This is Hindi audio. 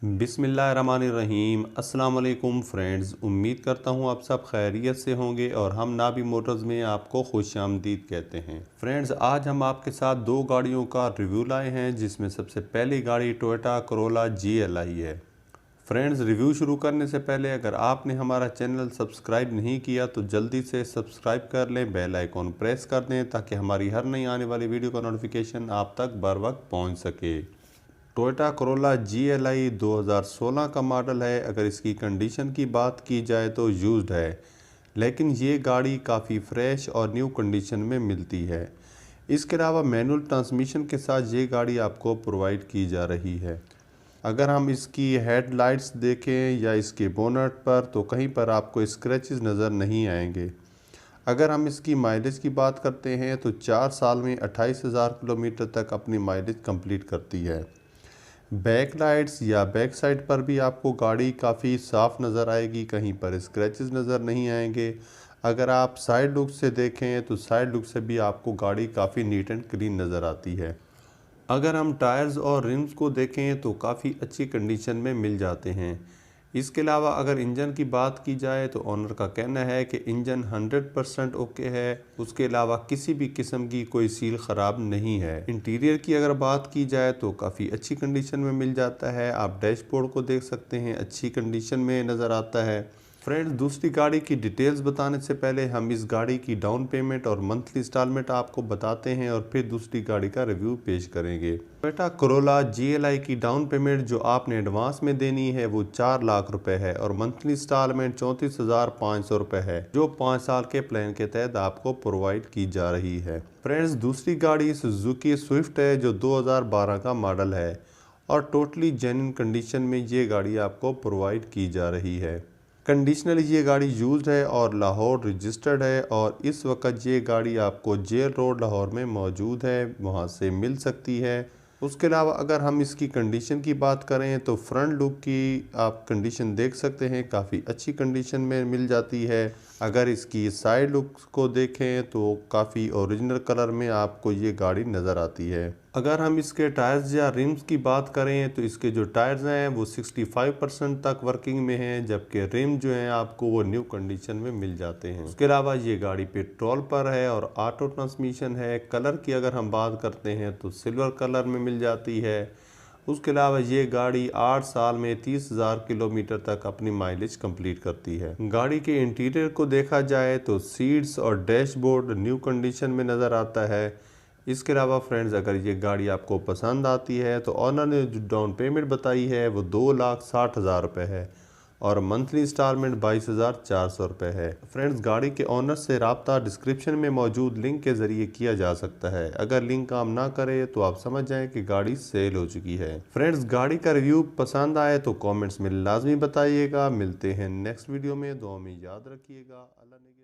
बिस्मिल्लाहिर्रहमानिर्रहीम। अस्सलाम वालेकुम फ्रेंड्स, उम्मीद करता हूँ आप सब खैरियत से होंगे और हम नाबी मोटर्स में आपको खुशामदीद कहते हैं। फ्रेंड्स, आज हम आपके साथ दो गाड़ियों का रिव्यू लाए हैं, जिसमें सबसे पहली गाड़ी टोयोटा करोला GLI है। फ्रेंड्स, रिव्यू शुरू करने से पहले अगर आपने हमारा चैनल सब्सक्राइब नहीं किया तो जल्दी से सब्सक्राइब कर लें, बेल आइकॉन प्रेस कर दें ताकि हमारी हर नई आने वाली वीडियो का नोटिफिकेशन आप तक बर वक्त पहुँच सके। टोयोटा करोला GLI 2016 का मॉडल है। अगर इसकी कंडीशन की बात की जाए तो यूज्ड है, लेकिन ये गाड़ी काफ़ी फ्रेश और न्यू कंडीशन में मिलती है। इसके अलावा मैनुअल ट्रांसमिशन के साथ ये गाड़ी आपको प्रोवाइड की जा रही है। अगर हम इसकी हेडलाइट्स देखें या इसके बोनट पर तो कहीं पर आपको स्क्रैचेस नज़र नहीं आएंगे। अगर हम इसकी माइलेज की बात करते हैं तो 4 साल में 28,000 किलोमीटर तक अपनी माइलेज कंप्लीट करती है। बैक लाइट्स या बैक साइड पर भी आपको गाड़ी काफ़ी साफ़ नज़र आएगी, कहीं पर स्क्रैचेस नज़र नहीं आएंगे। अगर आप साइड लुक से देखें तो साइड लुक से भी आपको गाड़ी काफ़ी नीट एंड क्लीन नज़र आती है। अगर हम टायर्स और रिम्स को देखें तो काफ़ी अच्छी कंडीशन में मिल जाते हैं। इसके अलावा अगर इंजन की बात की जाए तो ओनर का कहना है कि इंजन 100% ओके है। उसके अलावा किसी भी किस्म की कोई सील ख़राब नहीं है। इंटीरियर की अगर बात की जाए तो काफ़ी अच्छी कंडीशन में मिल जाता है। आप डैशबोर्ड को देख सकते हैं, अच्छी कंडीशन में नज़र आता है। फ्रेंड्स, दूसरी गाड़ी की डिटेल्स बताने से पहले हम इस गाड़ी की डाउन पेमेंट और मंथली इंस्टॉलमेंट आपको बताते हैं और फिर दूसरी गाड़ी का रिव्यू पेश करेंगे। टोयोटा करोला GLI की डाउन पेमेंट जो आपने एडवांस में देनी है वो 4 लाख रुपए है और मंथली इंस्टॉलमेंट 34,500 रुपए है, जो 5 साल के प्लान के तहत आपको प्रोवाइड की जा रही है। फ्रेंड्स, दूसरी गाड़ी सुजुकी स्विफ्ट है जो 2012 का मॉडल है और टोटली जेन्युइन कंडीशन में ये गाड़ी आपको प्रोवाइड की जा रही है। कंडीशनली ये गाड़ी यूज्ड है और लाहौर रजिस्टर्ड है और इस वक्त ये गाड़ी आपको जेल रोड लाहौर में मौजूद है, वहाँ से मिल सकती है। उसके अलावा अगर हम इसकी कंडीशन की बात करें तो फ्रंट लुक की आप कंडीशन देख सकते हैं, काफ़ी अच्छी कंडीशन में मिल जाती है। अगर इसकी साइड लुक को देखें तो काफ़ी ओरिजिनल कलर में आपको ये गाड़ी नज़र आती है। अगर हम इसके टायर्स या रिम्स की बात करें तो इसके जो टायर्स हैं वो 65% तक वर्किंग में हैं, जबकि रिम जो हैं आपको वो न्यू कंडीशन में मिल जाते हैं। उसके अलावा ये गाड़ी पेट्रोल पर है और ऑटो ट्रांसमिशन है। कलर की अगर हम बात करते हैं तो सिल्वर कलर में मिल जाती है। उसके अलावा ये गाड़ी 8 साल में 30,000 किलोमीटर तक अपनी माइलेज कंप्लीट करती है। गाड़ी के इंटीरियर को देखा जाए तो सीट्स और डैशबोर्ड न्यू कंडीशन में नज़र आता है। इसके अलावा फ्रेंड्स, अगर ये गाड़ी आपको पसंद आती है तो ऑनर ने जो डाउन पेमेंट बताई है वो 2,60,000 रुपये है और मंथली इंस्टॉलमेंट 22,400 रुपये है। फ्रेंड्स, गाड़ी के ऑनर से रब्ता डिस्क्रिप्शन में मौजूद लिंक के ज़रिए किया जा सकता है। अगर लिंक काम ना करे तो आप समझ जाएं कि गाड़ी सेल हो चुकी है। फ्रेंड्स, गाड़ी का रिव्यू पसंद आए तो कमेंट्स में लाजमी बताइएगा। मिलते हैं नेक्स्ट वीडियो में, दुआ में याद रखिएगा। अल्लाह ने